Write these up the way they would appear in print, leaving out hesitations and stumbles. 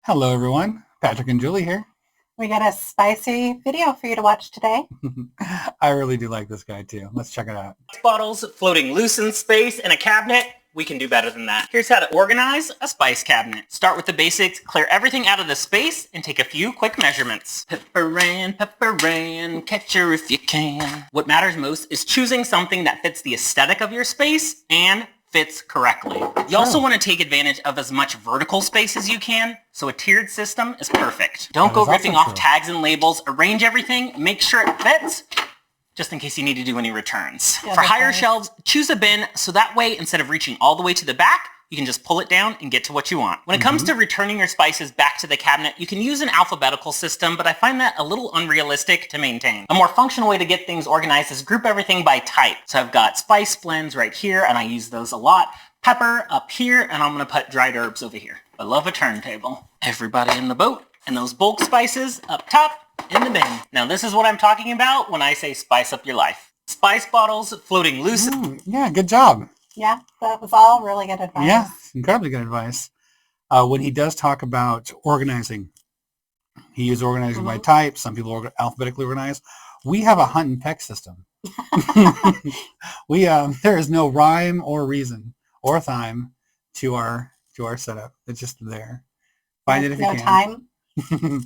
Hello, everyone. Patrick and Julie here. We got a spicy video for you to watch today. I really do like this guy, too. Let's check it out. Bottles floating loose in space in a cabinet. We can do better than that. Here's how to organize a spice cabinet. Start with the basics, clear everything out of the space, and take a few quick measurements. Pepper rain, catch her if you can. What matters most is choosing something that fits the aesthetic of your space and fits correctly. You also want to take advantage of as much vertical space as you can, so a tiered system is perfect. Don't go ripping off tags and labels. Arrange everything, make sure it fits, just in case you need to do any returns. For higher shelves, choose a bin so that way, instead of reaching all the way to the back, you can just pull it down and get to what you want. When it comes to returning your spices back to the cabinet, you can use an alphabetical system, but I find that a little unrealistic to maintain. A more functional way to get things organized is group everything by type. So I've got spice blends right here, and I use those a lot. Pepper up here, and I'm gonna put dried herbs over here. I love a turntable. Everybody in the boat, and those bulk spices up top in the bin. Now this is what I'm talking about when I say spice up your life. Spice bottles floating loose. Yeah, good job. Yeah, that was all really good advice. Yeah, incredibly good advice. When he does talk about organizing, he uses organizing by type. Some people alphabetically organize. We have a hunt and peck system. There is no rhyme or reason or time to our setup. It's just there. Find it if you can. No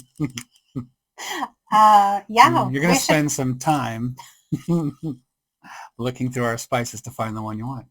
time. Yeah. You're going to spend some time looking through our spices to find the one you want.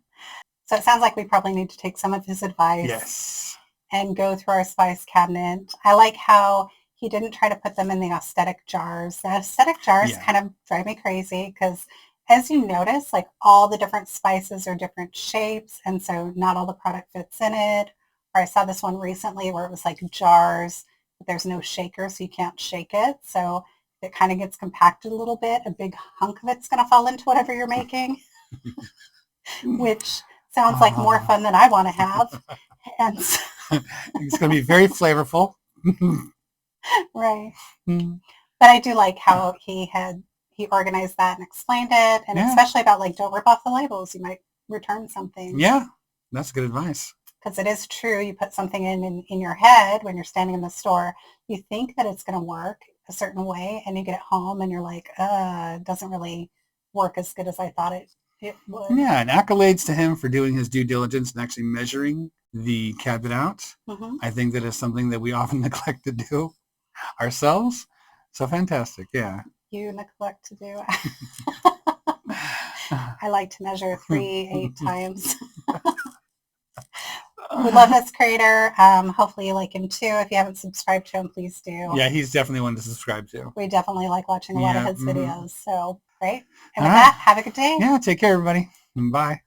So it sounds like we probably need to take some of his advice. Yes. And go through our spice cabinet. I like how he didn't try to put them in the aesthetic jars. The aesthetic jars kind of drive me crazy because, as you notice, like all the different spices are different shapes, and so not all the product fits in it. Or I saw this one recently where it was like jars, but there's no shaker, so you can't shake it. So it kind of gets compacted a little bit. A big hunk of it's going to fall into whatever you're making, which sounds like more fun than I want to have. And so it's going to be very flavorful. Right. But I do like how he organized that and explained it, and especially about like don't rip off the labels. You might return something. Yeah, that's good advice. Because it is true. You put something in your head when you're standing in the store. You think that it's going to work a certain way, and you get it home and you're like, it doesn't really work as good as I thought it would. Yeah, and accolades to him for doing his due diligence and actually measuring the cabinet out. I think that is something that we often neglect to do ourselves. So fantastic, yeah. You neglect to do. I like to measure 3-8 times. We love this creator. Hopefully you like him too. If you haven't subscribed to him, please do. Yeah, he's definitely one to subscribe to. We definitely like watching a lot of his videos. So, great. And with that, have a good day. Yeah, take care, everybody. Bye.